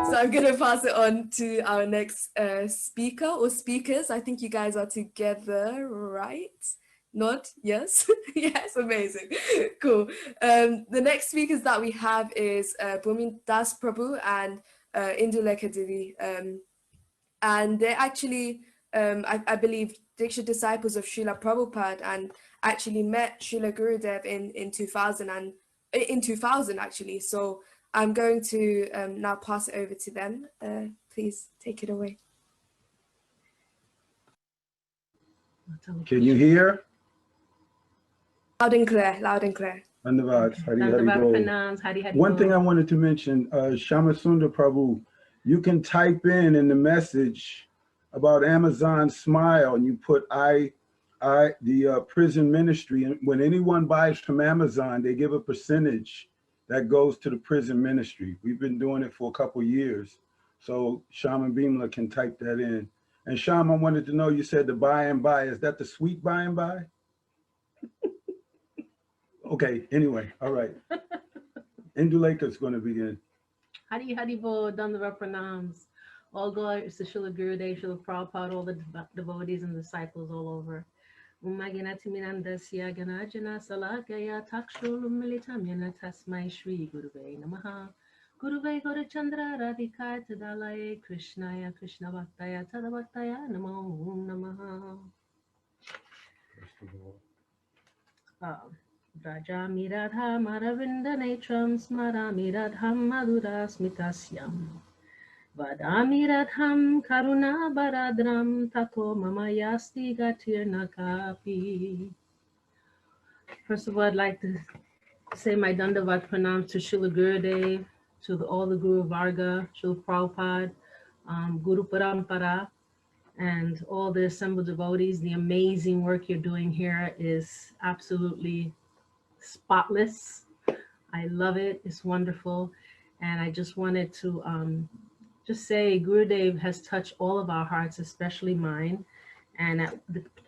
So I'm going to pass it on to our next speaker or speakers. I think you guys are together, right? Nod, yes? Yes, amazing. Cool. The next speakers that we have is Bhumin Das Prabhu and Indulekha Didi. And they're actually, I believe, Diksha disciples of Srila Prabhupada, and actually met Srila Gurudev in 2000 actually. So I'm going to now pass it over to them. Please take it away. Can you hear? Loud and clear, loud and clear. One thing I wanted to mention, Shamasundar Prabhu, you can type in the message about Amazon Smile, and you put the prison ministry. And when anyone buys from Amazon, they give a percentage that goes to the prison ministry. We've been doing it for a couple of years. So Shama Bimla can type that in. And Shama, I wanted to know, you said the by and by, is that the sweet by and by? Okay, anyway, all right. Indulekha is going to begin. Haribo, Dandava Pranams. All glory to Srila Gurudev, Srila Prabhupada, all the devotees and disciples all over. Umaganatiminandasya Ganajana Salakaya Takshulumilitamyana Tasmai Shri Guruve Namaha. Guruve Guru Chandra Radhika Tadalaye Krishnaya Krishna Bhaktaya Tadabhaktaya Namo Namaha. Rajami Radha Maravinda Netram Smarami Radham Madhura Smitasyam Vadami Radham Karuna Baradram Tato Mamayasti Gatirna Kapi. First of all, I'd like to say my Dandavat Pranam to Srila Gurudev, to all the Guru Varga, Srila Prabhupada, Guru Parampara, and all the assembled devotees. The amazing work you're doing here is absolutely spotless. I love it. It's wonderful. And I just wanted to just say Gurudev has touched all of our hearts, especially mine. And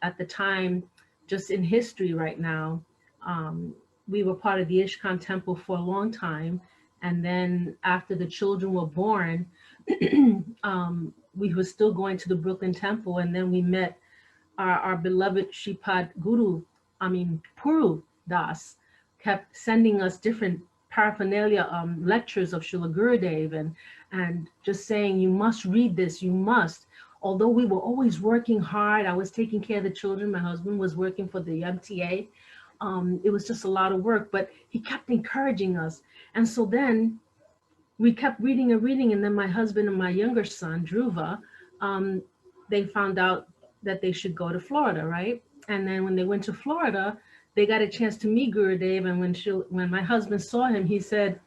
at the time, just in history right now, we were part of the Ishkan temple for a long time. And then after the children were born, we were still going to the Brooklyn temple. And then we met our beloved Shripad Puru Das, kept sending us different paraphernalia lectures of Srila Gurudev and just saying, you must read this, you must. Although we were always working hard, I was taking care of the children, my husband was working for the MTA. It was just a lot of work, but he kept encouraging us. And so then we kept reading and reading, and then my husband and my younger son, Dhruva, they found out that they should go to Florida, right? And then when they went to Florida, they got a chance to meet Gurudev, and when my husband saw him, he said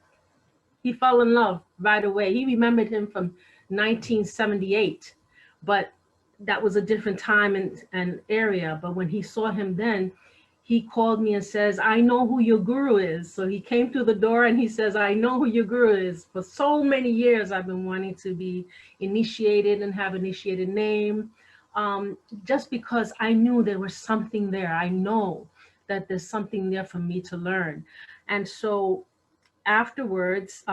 he fell in love right away. He remembered him from 1978, but that was a different time and area. But when he saw him then, he called me and says, I know who your guru is. So he came through the door and he says, I know who your guru is. For so many years, I've been wanting to be initiated and have initiated name, just because I knew there was something there. I know that there's something there for me to learn. And so afterwards,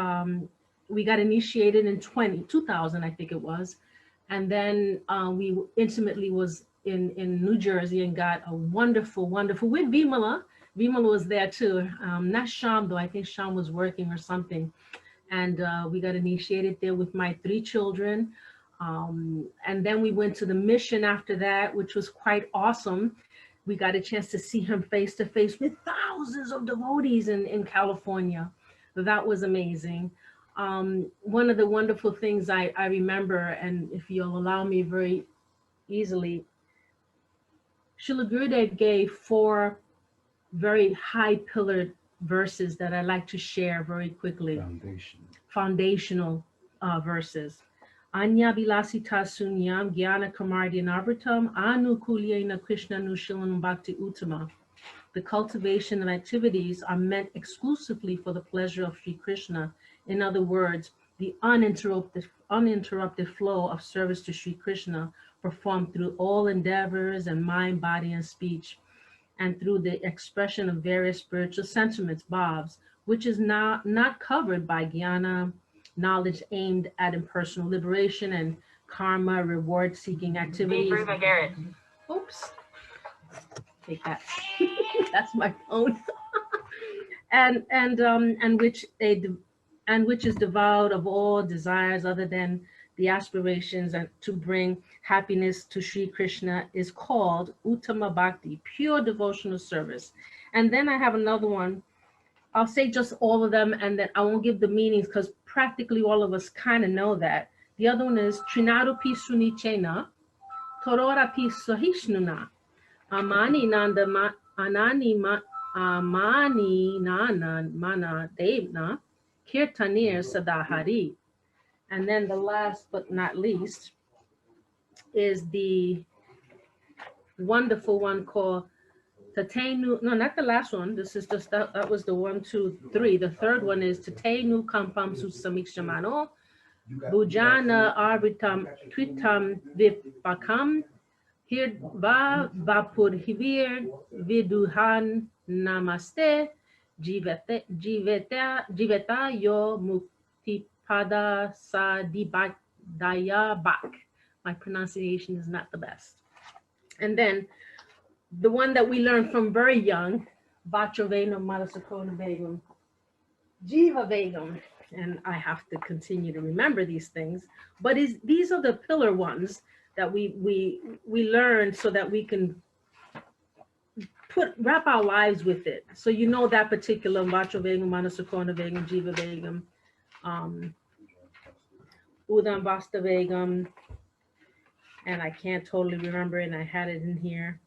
we got initiated in 2000, I think it was. And then we intimately was in New Jersey and got a wonderful, with Vimala. Vimala was there too. Not Sham though, I think Sham was working or something. And we got initiated there with my 3 children. And then we went to the mission after that, which was quite awesome. We got a chance to see him face to face with thousands of devotees in California. That was amazing. One of the wonderful things I remember, and if you'll allow me very easily, Srila Gurudev gave 4 very high pillared verses that I like to share very quickly. Foundational verses. Anya vilasita sunyam jnana kamardyanavritam anukulyena Krishna nushilanam bhakti uttama. The cultivation of activities are meant exclusively for the pleasure of Sri Krishna. In other words, the uninterrupted flow of service to Sri Krishna performed through all endeavors and mind, body, and speech, and through the expression of various spiritual sentiments, bhavs, which is not covered by jnana, knowledge aimed at impersonal liberation and karma, reward-seeking activities. Oops, take that. That's my phone. And which is devoid of all desires other than the aspirations and to bring happiness to Sri Krishna, is called Uttama Bhakti, pure devotional service. And then I have another one. I'll say just all of them, and then I won't give the meanings because practically all of us kind of know that. The other one is Trinaru pi sunichena, Torora pi sahishnuna, Amani nanda anani amani nana mana devna, Kirtanir sadahari. And then the last but not least is the wonderful one called Tatenu. No, not the last one. This is just that was the 1, 2, 3. The third one is Tatenu Kampam Susamikshamano, Bujana Arbitam Twitam Vipakam, Hirba Vapur Hivir Viduhan Namaste, Jiveta Yo Muktipada Sadibadaya Bak. My pronunciation is not the best. And then the one that we learned from very young, Vachovena Madasakona Vegam, Jiva Vegam. And I have to continue to remember these things. But these are the pillar ones that we learn so that we can wrap our lives with it. So you know that particular Vachovena Madasakona Vegam, Jiva Vegam, Udam Vasta Vegam, and I can't totally remember it, and I had it in here.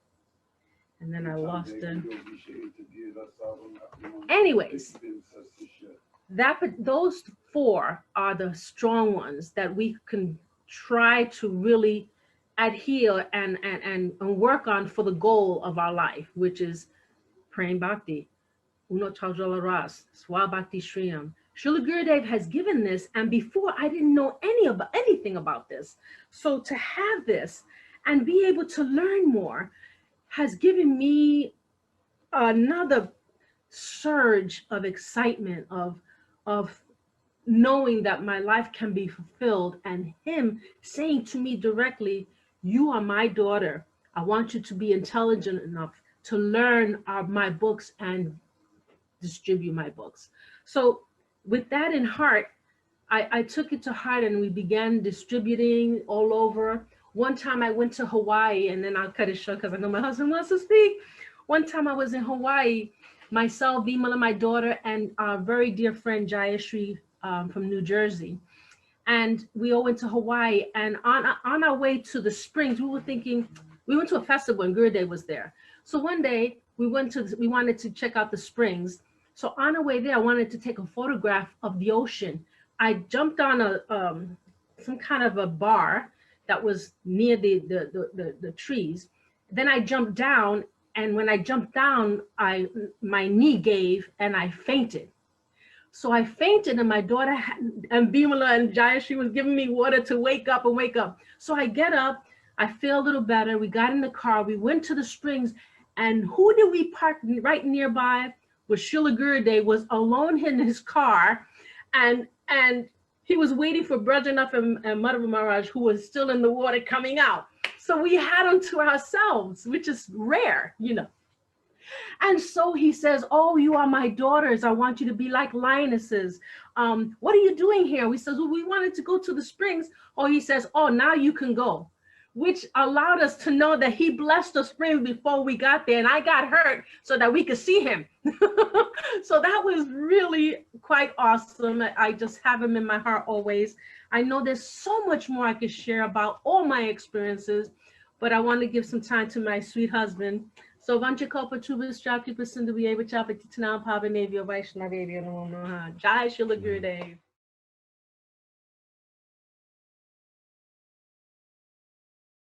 And then I lost it. Anyways, those 4 are the strong ones that we can try to really adhere and work on for the goal of our life, which is praying bhakti, Uno Chaujala Ras, Swa Bhakti Shriyam. Srila Gurudeva has given this, and before I didn't know anything about this. So to have this and be able to learn more has given me another surge of excitement of knowing that my life can be fulfilled, and him saying to me directly, you are my daughter. I want you to be intelligent enough to learn my books and distribute my books. So with that in heart, I took it to heart, and we began distributing all over. One time I went to Hawaii, and then I'll cut it short because I know my husband wants to speak. One time I was in Hawaii, myself, Bimala, my daughter, and our very dear friend Jayashri from New Jersey. And we all went to Hawaii, and on our way to the springs, we went to a festival and Gurudeva was there. So one day we wanted to check out the springs. So on our way there, I wanted to take a photograph of the ocean. I jumped on some kind of a bar that was near the trees. Then I jumped down, and when I jumped down, my knee gave and I fainted. So I fainted, and my daughter and Bimala and Jayashri was giving me water to wake up. So I get up, I feel a little better. We got in the car, we went to the springs, and who did we park right nearby? Was Srila Gurudeva, was alone in his car, and he was waiting for Brajanath and Madhava Maharaj, who was still in the water coming out. So we had them to ourselves, which is rare, you know. And so he says, oh, you are my daughters. I want you to be like lionesses. What are you doing here? We says, well, we wanted to go to the springs. Oh, he says, oh, now you can go, which allowed us to know that he blessed the springs before we got there. And I got hurt so that we could see him. So that was really quite awesome. I just have him in my heart always. I know there's so much more I could share about all my experiences, but I want to give some time to my sweet husband. So Vanchakopa Chubas Chapti Pasindu Vieva Chapati Tanam Pavanavia Vaishnavia Namo Jai Srila Gurudeva.